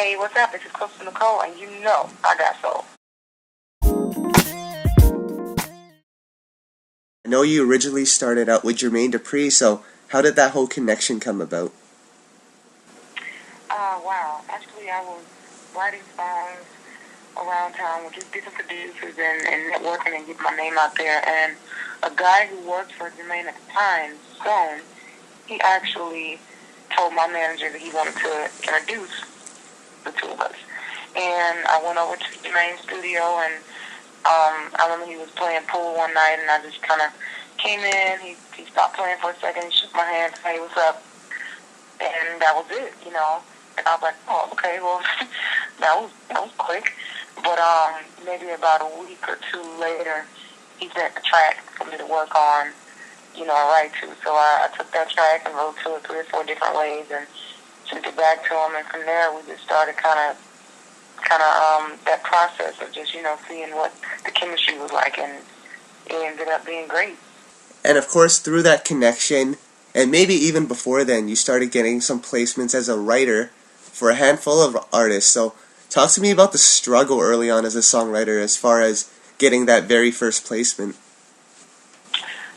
Hey, what's up? This is close to Nicole, and you know I got soul. I know you originally started out with Jermaine Dupri, so how did that whole connection come about? Wow. Actually, I was writing songs around town with just different producers and networking and getting my name out there. And a guy who worked for Jermaine at the time, Stone, he actually told my manager that he wanted to introduce the two of us. And I went over to Jermaine's studio, and I remember he was playing pool one night, and I just kind of came in. He stopped playing for a second. He shook my hand, said, "Hey, what's up?" And that was it, you know. And I was like, "Oh, okay, well, that was quick." But maybe about a week or two later, he sent a track for me to work on, you know, write to. So I took that track and wrote to it 3 or 4 different ways and sent it back to him. And from there, we just started kind of that process of just, you know, seeing what the chemistry was like, and it ended up being great. And of course, through that connection, and maybe even before then, you started getting some placements as a writer for a handful of artists. So talk to me about the struggle early on as a songwriter as far as getting that very first placement.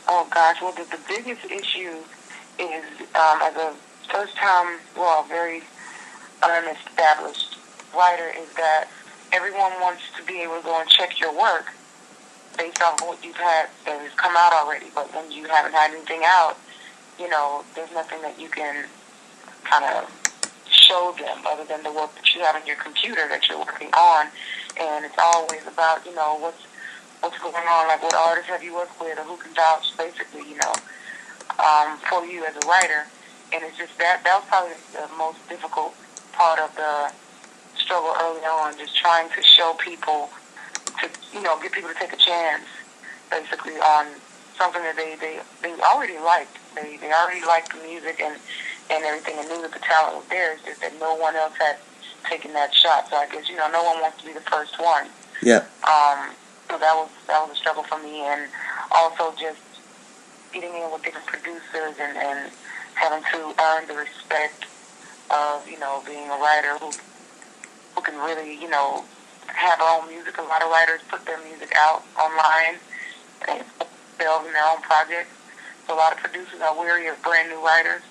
Oh, gosh. Well, the biggest issue is, as a first-time, very unestablished writer, is that everyone wants to be able to go and check your work based on what you've had that has come out already. But when you haven't had anything out, you know, there's nothing that you can kind of show them other than the work that you have in your computer that you're working on. And it's always about, you know, what's going on, like what artists have you worked with or who can vouch, basically, you know, for you as a writer. And it's just that was probably the most difficult part of the struggle early on, just trying to show people, to, you know, get people to take a chance, basically, on something that they already liked. They already liked the music and everything, and knew that the talent was there. It's just that no one else had taken that shot. So I guess, you know, no one wants to be the first one. Yeah. So that was a struggle for me, and also just getting in with different producers and having to earn the respect of, you know, being a writer who can really, you know, have their own music. A lot of writers put their music out online and sell in their own projects. So a lot of producers are wary of brand new writers.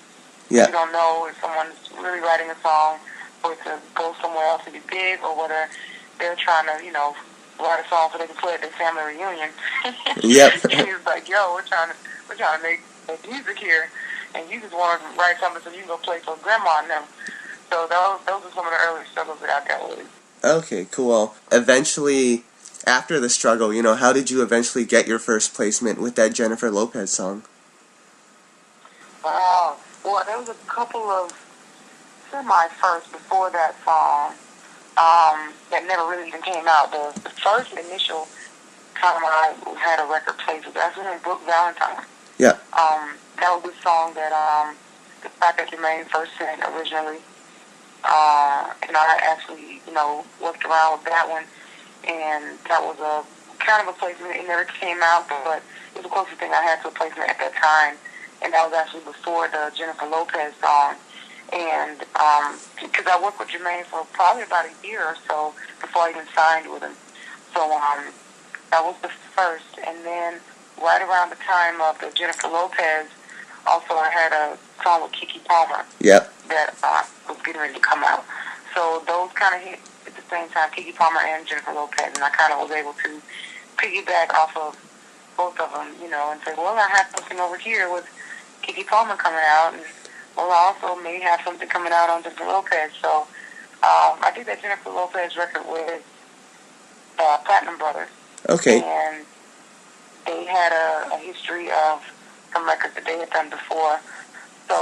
Yeah. You don't know if someone's really writing a song for it to go somewhere else to be big, or whether they're trying to, you know, write a song so they can play at their family reunion. Yep. And it's like, yo, we're trying to make music here, and you just want to write something so you can go play for grandma and them. So those are some of the early struggles that I dealt with. Okay, cool. Well, eventually, after the struggle, you know, how did you eventually get your first placement with that Jennifer Lopez song? Well, there was a couple of semi-firsts before that song that never really even came out. The first initial time I had a record placed was actually in Brooke Valentine. Yeah. That was the song that the fact that Jermaine first sent originally. And I actually, you know, worked around with that one, and that was a kind of a placement. It never came out, but it was the closest thing I had to a placement at that time, and that was actually before the Jennifer Lopez song. And because I worked with Jermaine for probably about a year or so before I even signed with him, so that was the first. And then right around the time of the Jennifer Lopez, also I had a song with Keke Palmer. Yep. That was getting ready to come out. So those kind of hit at the same time, Keke Palmer and Jennifer Lopez, and I kind of was able to piggyback off of both of them, you know, and say, well, I have something over here with Keke Palmer coming out, and well, I also may have something coming out on Jennifer Lopez. So I did that Jennifer Lopez record with Platinum Brothers. Okay. And they had a history of some records that they had done before. So,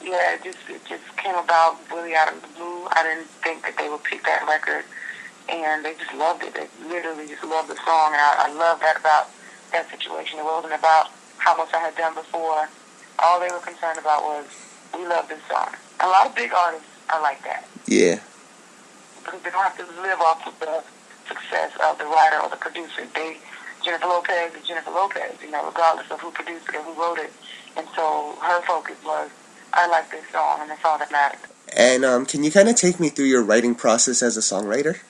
yeah, it just came about really out of the blue. I didn't think that they would pick that record, and they just loved it. They literally just loved the song, and I love that about that situation. It wasn't about how much I had done before. All they were concerned about was, we love this song. A lot of big artists are like that. Yeah. Because they don't have to live off of the success of the writer or the producer. Jennifer Lopez is Jennifer Lopez, you know, regardless of who produced it or who wrote it. And so her focus was, I like this song, and that's all that mattered. And can you kind of take me through your writing process as a songwriter?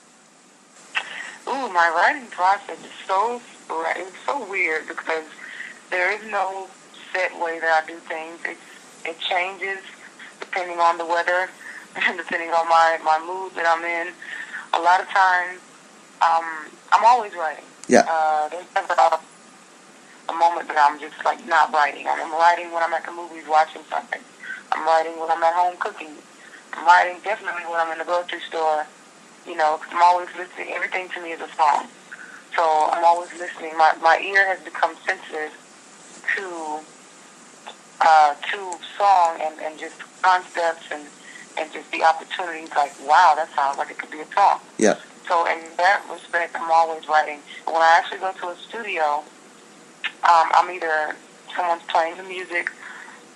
Ooh, my writing process is it's so weird because there is no set way that I do things. It changes depending on the weather, and depending on my mood that I'm in. A lot of times, I'm always writing. Yeah. There's never a moment that I'm just like not writing. I'm writing when I'm at the movies watching something. I'm writing when I'm at home cooking. I'm writing definitely when I'm in the grocery store. You know, 'cause I'm always listening. Everything to me is a song. So I'm always listening. My ear has become sensitive to song and just concepts and just the opportunities. Like, wow, that sounds like it could be a song. Yeah. So in that respect, I'm always writing. When I actually go to a studio, I'm either someone's playing the music.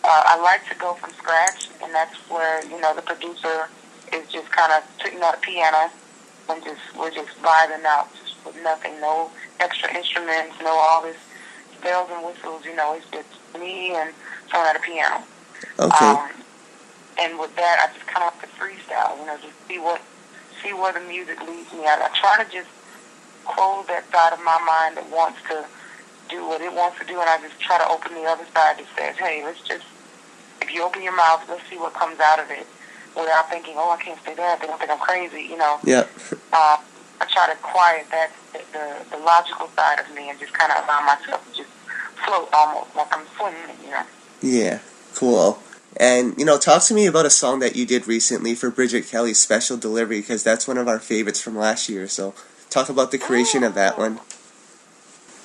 I like to go from scratch, and that's where, you know, the producer is just kind of sitting at a piano and we're just vibing out just with nothing, no extra instruments, no all this bells and whistles. You know, it's just me and someone at a piano. Okay. And with that, I just kind of like to freestyle. You know, just see where the music leads me. I try to just close that side of my mind that wants to do what it wants to do, and I just try to open the other side that says, hey, if you open your mouth, let's see what comes out of it, without thinking, oh, I can't say that, they don't think I'm crazy, you know. Yeah. I try to quiet the logical side of me and just kind of allow myself to just float almost like I'm swimming, you know. Yeah. Cool. And, you know, talk to me about a song that you did recently for Bridget Kelly's Special Delivery, because that's one of our favorites from last year. So talk about the creation of that one.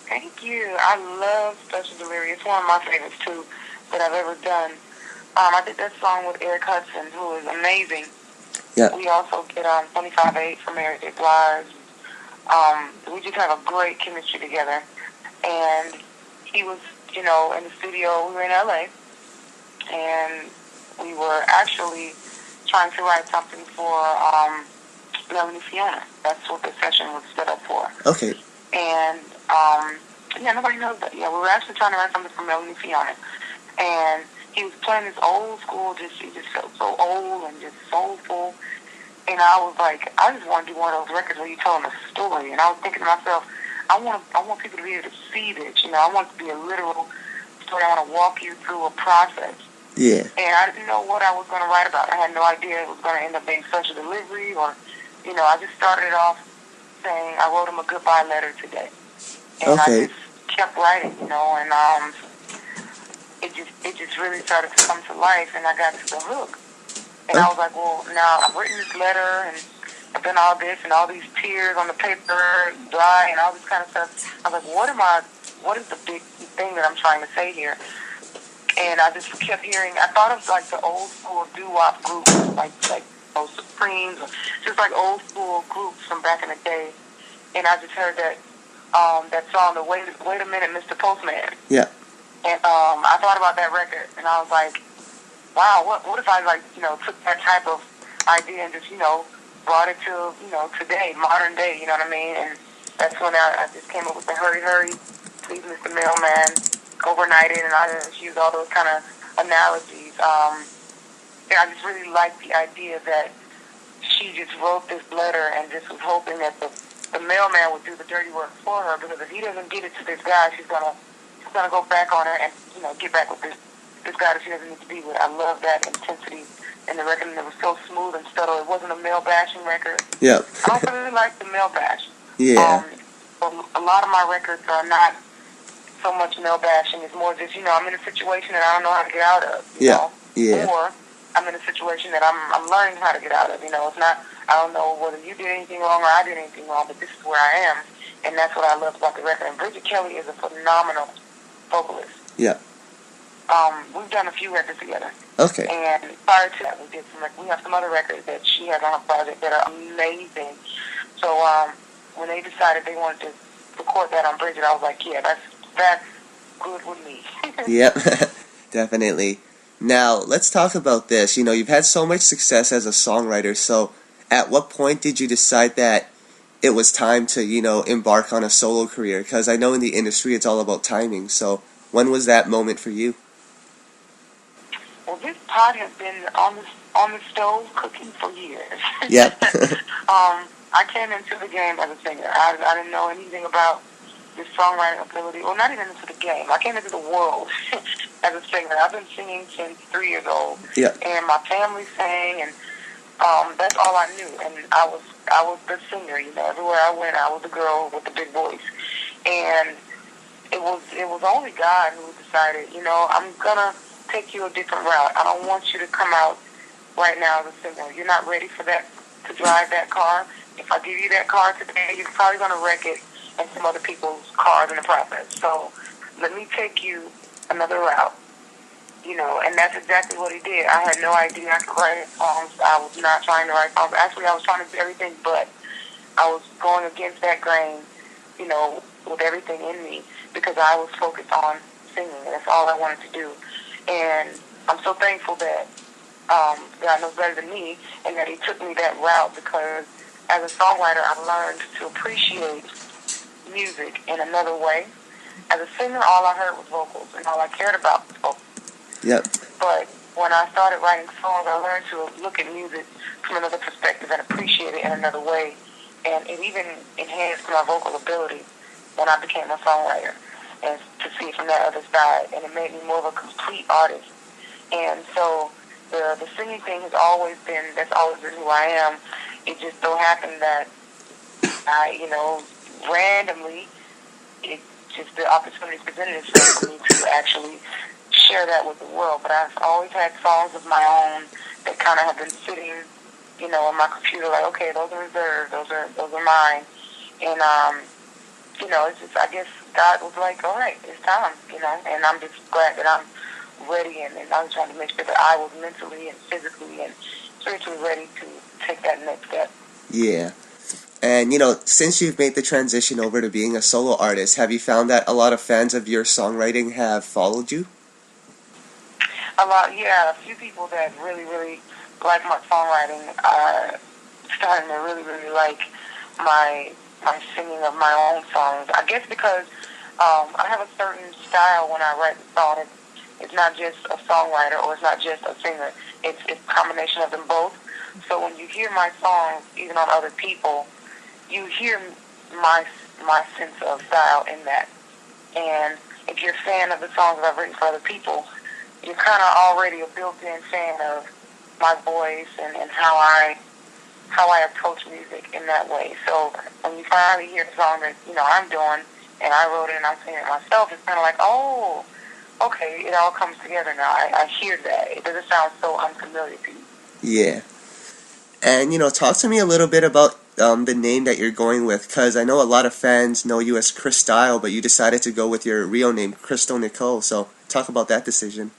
Thank you. I love Special Delivery. It's one of my favorites, too, that I've ever done. I did that song with Eric Hudson, who is amazing. Yeah. We also did 25-8 from Mary J. Blige. We just have a great chemistry together. And he was, you know, in the studio. We were in L.A., and we were actually trying to write something for Melanie Fiona. That's what the session was set up for. Okay. And, yeah, nobody knows that. Yeah, we were actually trying to write something for Melanie Fiona. And he was playing this old school, he just felt so old and just soulful. And I was like, I just want to do one of those records where you're telling a story. And I was thinking to myself, I want people to be able to see this. You know, I want it to be a literal story. I want to walk you through a process. Yeah. And I didn't know what I was going to write about. I had no idea it was going to end up being Special Delivery or, you know, I just started it off saying I wrote him a goodbye letter today. And Okay. I just kept writing, you know, and it just really started to come to life, and I got to the hook. And I was like, well, now I've written this letter, and I've done all this, and all these tears on the paper, dry, and all this kind of stuff. I was like, what is the big thing that I'm trying to say here? And I just kept hearing, I thought of like the old school doo-wop groups, like those Supremes, or just like old school groups from back in the day. And I just heard that song, the Wait a Minute, Mr. Postman. Yeah. And I thought about that record, and I was like, wow, what if I, like, you know, took that type of idea and just, you know, brought it to, you know, today, modern day, you know what I mean? And that's when I just came up with the Hurry, Hurry, Please, Mr. Mailman, Overnighted, and I just used all those kind of analogies. And I just really liked the idea that she just wrote this letter and just was hoping that the mailman would do the dirty work for her, because if he doesn't get it to this guy, she's gonna go back on her and, you know, get back with this guy that she doesn't need to be with. I love that intensity in the record, and it was so smooth and subtle. It wasn't a male bashing record. Yeah. I don't really like the male bash. Yeah. A lot of my records are not so much male bashing. It's more just, you know, I'm in a situation that I don't know how to get out of. You know? Yeah. Or I'm in a situation that I'm learning how to get out of. You know, it's not, I don't know whether you did anything wrong or I did anything wrong, but this is where I am, and that's what I love about the record. And Bridget Kelly is a phenomenal vocalist. Yeah. We've done a few records together. Okay. And prior to that, we have some other records that she has on her project that are amazing. So when they decided they wanted to record that on Bridget, I was like, yeah, that's good with me. Yep. Definitely. Now, let's talk about this. You know, you've had so much success as a songwriter, so at what point did you decide that it was time to, you know, embark on a solo career? Because I know in the industry it's all about timing, so when was that moment for you? Well, this pot has been on the stove cooking for years. Yep. I came into the game as a singer. I didn't know anything about this songwriting ability. Well, not even into the game. I came into the world as a singer. I've been singing since 3 years old. Yeah. And my family sang, and that's all I knew. And I was the singer. You know, everywhere I went, I was the girl with the big voice. And it was only God who decided, you know, I'm gonna take you a different route. I don't want you to come out right now as a singer. You're not ready for that, to drive that car. If I give you that car today, you're probably gonna wreck it and some other people's cars in the process. So let me take you another route. You know, and that's exactly what he did. I had no idea I could write songs. I was not trying to write songs. Actually, I was trying to do everything, but I was going against that grain, you know, with everything in me because I was focused on singing. That's all I wanted to do. And I'm so thankful that God knows better than me and that he took me that route because as a songwriter, I learned to appreciate music in another way. As a singer, all I heard was vocals and all I cared about was vocals. Yep. But when I started writing songs, I learned to look at music from another perspective and appreciate it in another way. And it even enhanced my vocal ability when I became a songwriter and to see it from that other side. And it made me more of a complete artist. And so the singing thing has always been, that's always been who I am. It just so happened that I, you know, randomly, it just, the opportunity presented itself for me to actually share that with the world. But I've always had songs of my own that kind of have been sitting, you know, on my computer, like, okay, those are reserved, those are mine. And you know, it's just, I guess God was like, all right, it's time, you know, and I'm just glad that I'm ready, and I was trying to make sure that I was mentally and physically and spiritually ready to take that next step. Yeah. And, you know, since you've made the transition over to being a solo artist, have you found that a lot of fans of your songwriting have followed you? A lot, yeah. A few people that really, really like my songwriting are starting to really, really like my singing of my own songs. I guess because I have a certain style when I write the song. It's not just a songwriter or it's not just a singer. It's a combination of them both. So when you hear my songs, even on other people, you hear my sense of style in that. And if you're a fan of the songs that I've written for other people, you're kind of already a built-in fan of my voice and how I approach music in that way. So when you finally hear the song that, you know, I'm doing and I wrote it and I'm singing it myself, it's kind of like, oh, okay, it all comes together now. I hear that. It doesn't sound so unfamiliar to you. Yeah. And, you know, talk to me a little bit about the name that you're going with, because I know a lot of fans know you as Chris Style, but you decided to go with your real name, Crystal Nicole. So talk about that decision.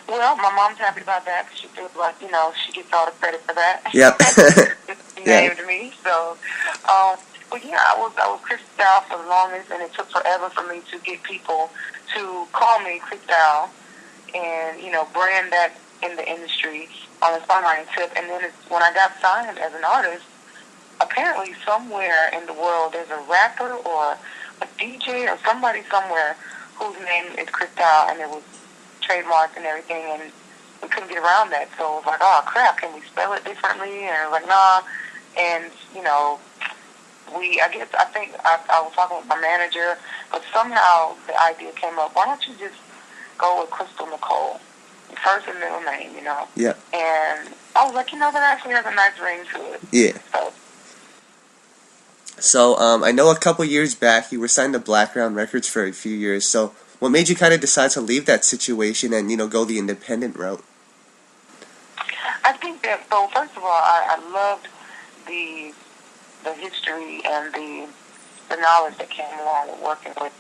Well, my mom's happy about that because she feels like, you know, she gets all the credit for that. Yep. She named me. So, but yeah, I was Chris Style for the longest, and it took forever for me to get people to call me Chris Style and, you know, brand that in the industry on a songwriting tip. And then when I got signed as an artist, apparently somewhere in the world there's a rapper or a DJ or somebody somewhere whose name is Chris Style, and it was trademarked and everything, and we couldn't get around that. So it was like, oh crap, can we spell it differently? And I was like, nah. And you know, I think I was talking with my manager, but somehow the idea came up. Why don't you just go with Crystal Nicole, first and middle name, you know? Yeah. And I was like, you know, that actually has a nice ring to it. Yeah. So I know a couple years back you were signed to Blackground Records for a few years. So what made you kind of decide to leave that situation and, you know, go the independent route? I think that, so first of all, I loved the history and the knowledge that came along with working with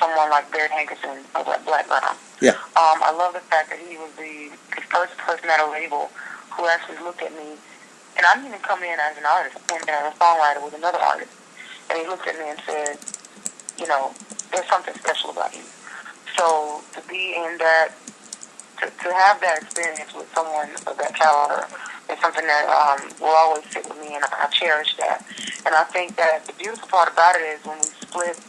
someone like Barry Hankerson over at Blackground. Yeah. I love the fact that he was the first person at a label who actually looked at me, and I didn't even come in as an artist. I came in as a songwriter with another artist, and he looked at me and said, you know, there's something special about you. So to be in that, to have that experience with someone of that caliber is something that will always sit with me, and I cherish that. And I think that the beautiful part about it is when we split,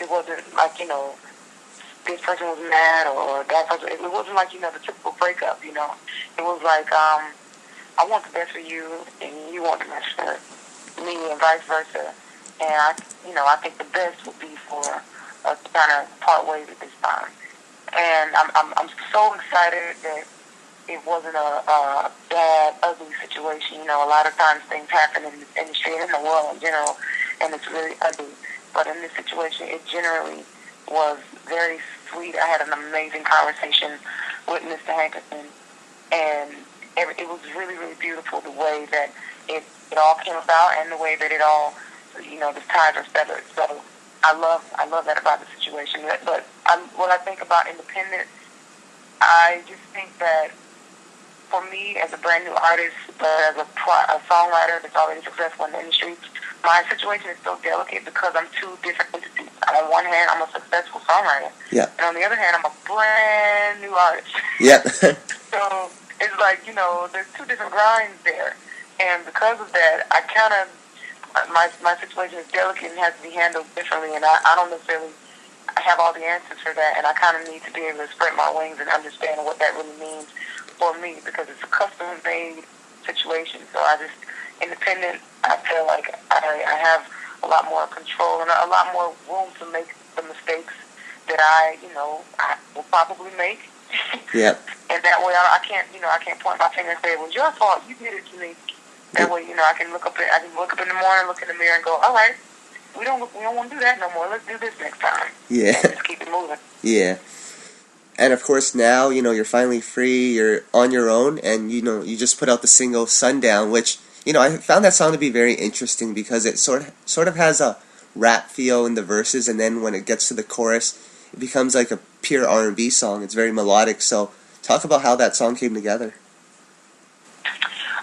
it wasn't like, you know, this person was mad or that person. It wasn't like, the typical breakup, It was like, I want the best for you and you want the best for me and vice versa. And I think the best would be for us to kind of part ways at this time. And I'm so excited that it wasn't a bad, ugly situation. A lot of times things happen in this industry and in the world in general, and it's really ugly. But in this situation, it generally was very sweet. I had an amazing conversation with Mr. Hankerson, and it was really, really beautiful the way that it all came about and the way that it all, the ties are severed. So I love that about the situation. But when I think about independent, I just think that for me, as a brand new artist, but as a songwriter that's already successful in the industry, my situation is so delicate because I'm two different entities. On one hand, I'm a successful songwriter. Yeah. And on the other hand, I'm a brand new artist. Yep. So it's like, there's two different grinds there. And because of that, I kind of, my situation is delicate and has to be handled differently. And I don't necessarily have all the answers for that. And I kind of need to be able to spread my wings and understand what that really means for me, because it's a custom-made situation. So independent, I feel like I have a lot more control and a lot more room to make the mistakes that I will probably make. Yeah. And that way I can't point my finger and say, it was your fault, you did it to me. That way, I can look up in the morning, look in the mirror and go, all right, we don't want to do that no more. Let's do this next time. Yeah. And just keep it moving. Yeah. And of course now, you're finally free, you're on your own, and you just put out the single Sundown, which, I found that song to be very interesting because it sort of has a rap feel in the verses, and then when it gets to the chorus, it becomes like a pure R&B song. It's very melodic. So talk about how that song came together.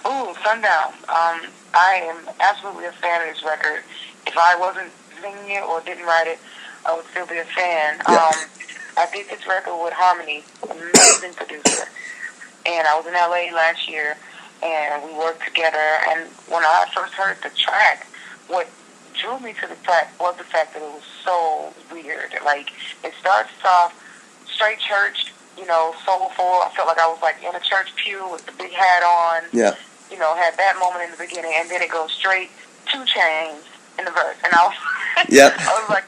Ooh, Sundown. I am absolutely a fan of this record. If I wasn't singing it or didn't write it, I would still be a fan. Yeah. I did this record with Harmony, amazing producer. And I was in LA last year, and we worked together. And when I first heard the track, what drew me to the track was the fact that it was so weird. Like, it starts off straight church, soulful. I felt like I was like in a church pew with the big hat on. Yeah. Had that moment in the beginning, and then it goes straight 2 Chainz in the verse. And I was, Yep. I was like,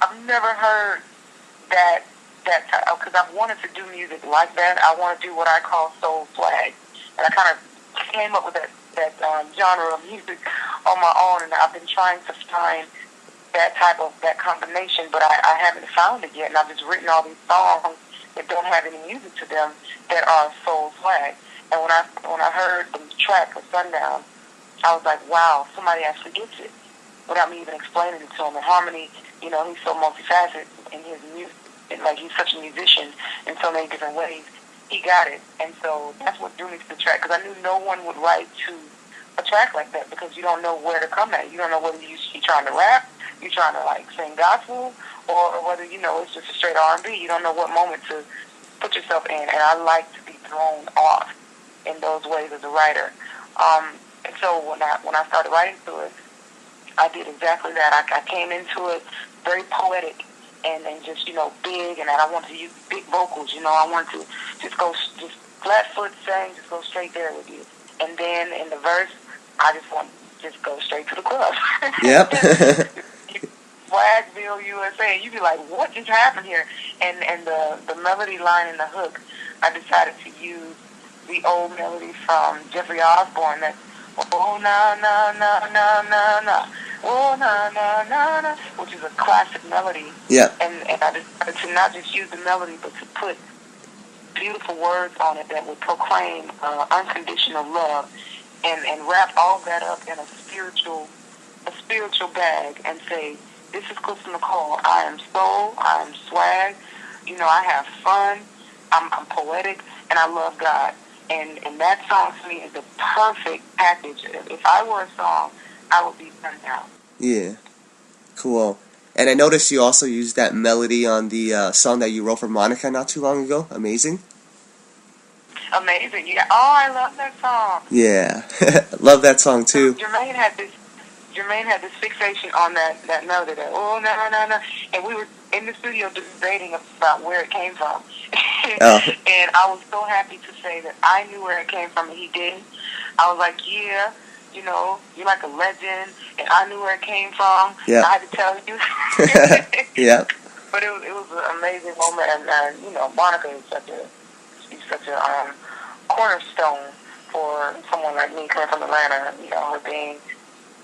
I've never heard that because I've wanted to do music like that. I want to do what I call soul swag, and I kind of came up with that genre of music on my own, and I've been trying to find that combination, but I haven't found it yet. And I've just written all these songs that don't have any music to them that are soul swag. And when I heard the track of Sundown, I was like, wow, somebody actually gets it without me even explaining it to him. And Harmony, he's so multifaceted in his music. And like, he's such a musician in so many different ways. He got it. And so that's what drew me to the track, because I knew no one would write to a track like that, because you don't know where to come at. You don't know whether you're trying to rap, you're trying to like sing gospel, or whether, it's just a straight R&B. You don't know what moment to put yourself in. And I like to be thrown off in those ways as a writer. And so when I started writing to it, I did exactly that. I came into it very poetic and just, big, and I wanted to use big vocals, I wanted to just flat foot sing, just go straight there with you. And then in the verse, I just want to just go straight to the club. Yep. Flagsville, USA, and you'd be like, what just happened here? And the melody line in the hook, I decided to use the old melody from Jeffrey Osborne, that's oh na na na na na na, oh na na na na, which is a classic melody. Yeah. And I decided to not just use the melody, but to put beautiful words on it that would proclaim unconditional love, and wrap all that up in a spiritual bag, and say, this is Nicole. I am soul, I am swag, I have fun, I'm poetic, and I love God. And that song to me is the perfect package. If I were a song, I would be Sundown. Yeah. Cool. And I noticed you also used that melody on the song that you wrote for Monica not too long ago. Amazing. Amazing. Yeah. Oh, I love that song. Yeah. Love that song too. Jermaine had this fixation on that melody, that oh no no no, and in the studio debating about where it came from. Oh. And I was so happy to say that I knew where it came from and he didn't. I was like, yeah, you know, you're like a legend, and I knew where it came from. Yeah. I had to tell you. Yeah. But it was an amazing moment, and you know, Monica is such a cornerstone for someone like me coming from Atlanta. You know, her being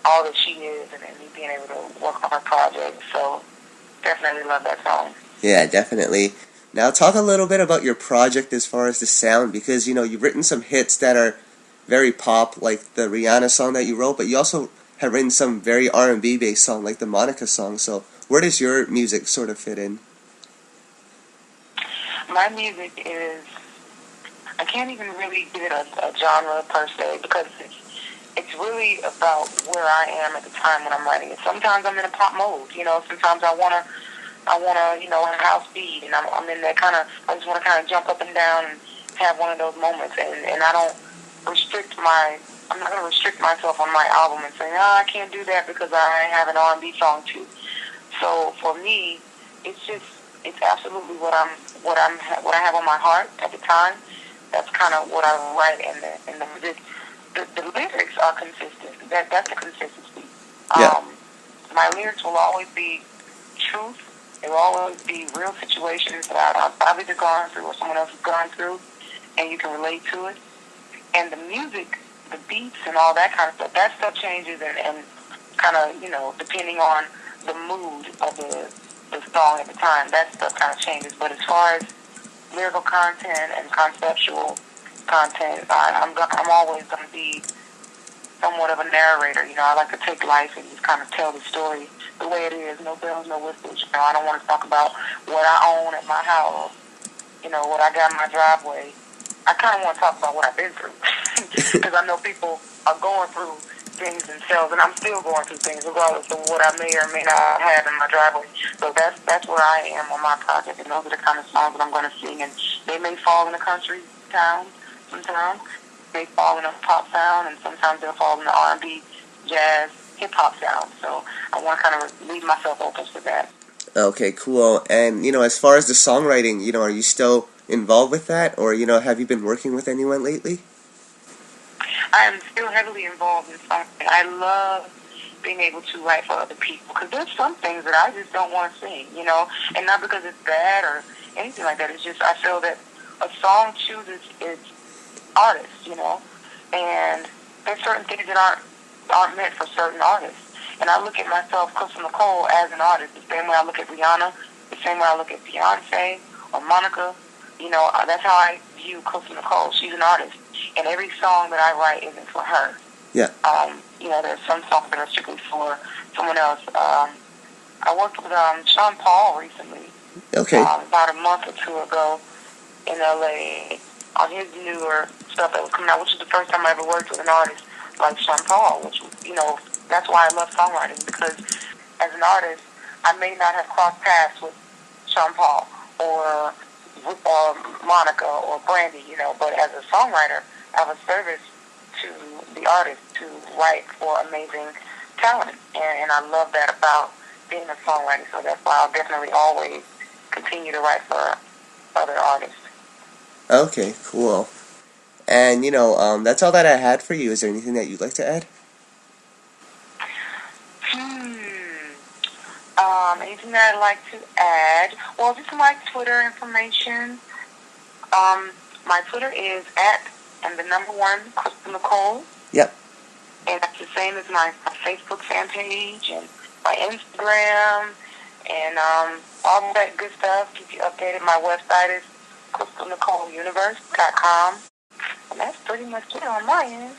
all that she is, and me being able to work on her project. So definitely love that song. Yeah, definitely. Now talk a little bit about your project as far as the sound, because you know you've written some hits that are very pop, like the Rihanna song that you wrote, but you also have written some very R&B based song, like the Monica song. So where does your music sort of fit in? My music is, I can't even really give it a genre per se, because it's really about where I am at the time when I'm writing it. Sometimes I'm in a pop mode, you know. Sometimes I wanna, you know, house beat, and I'm in that kind of. I just want to kind of jump up and down and have one of those moments, and I don't restrict my. I'm not going to restrict myself on my album and say, oh, I can't do that because I have an R&B song too. So for me, it's absolutely what I have on my heart at the time. That's kind of what I write, and the lyrics are consistent. That's the consistency. Yeah. My lyrics will always be truth. They will always be real situations that I've either gone through or someone else has gone through, and you can relate to it. And the music, the beats, and all that kind of stuff, that stuff changes and kind of, you know, depending on the mood of the song at the time, that stuff kind of changes. But as far as lyrical content and conceptual content, I'm always going to be somewhat of a narrator. You know, I like to take life and just kind of tell the story the way it is. No bells, no whistles. You know, I don't want to talk about what I own at my house, you know, what I got in my driveway. I kind of want to talk about what I've been through, because I know people are going through things themselves, and I'm still going through things regardless of what I may or may not have in my driveway. So that's where I am on my project, and those are the kind of songs that I'm going to sing. And they may fall in a country sound sometimes, they fall in a pop sound, and sometimes they'll fall in the R&B, jazz, hip hop sound. So I want to kind of leave myself open to that. Okay, cool. And you know, as far as the songwriting, you know, are you still involved with that, or you know, have you been working with anyone lately? I am still heavily involved in songwriting. I love being able to write for other people, because there's some things that I just don't want to sing, you know, and not because it's bad or anything like that. It's just I feel that a song chooses its artist, you know, and there's certain things that aren't meant for certain artists. And I look at myself, Nicole, as an artist, the same way I look at Rihanna, the same way I look at Beyonce or Monica. You know, that's how I view Nicole. She's an artist, and every song that I write isn't for her. Yeah. You know, there's some songs that are strictly for someone else. I worked with Sean Paul recently. Okay. About a month or two ago in LA on his newer stuff that was coming out, which is the first time I ever worked with an artist like Sean Paul, which, you know, that's why I love songwriting, because as an artist, I may not have crossed paths with Sean Paul or Monica or Brandy, you know, but as a songwriter, I have a service to the artist to write for amazing talent, and I love that about being a songwriter. So that's why I'll definitely always continue to write for other artists. Okay, cool. And you know, that's all that I had for you. Is there anything that you'd like to add? Anything that I'd like to add? Well, just my Twitter information. My Twitter is @1 Crystal Nicole. Yep. And that's the same as my Facebook fan page and my Instagram and all that good stuff. Keep you updated. My website is crystalnicoleuniverse.com. And that's pretty much it on my end.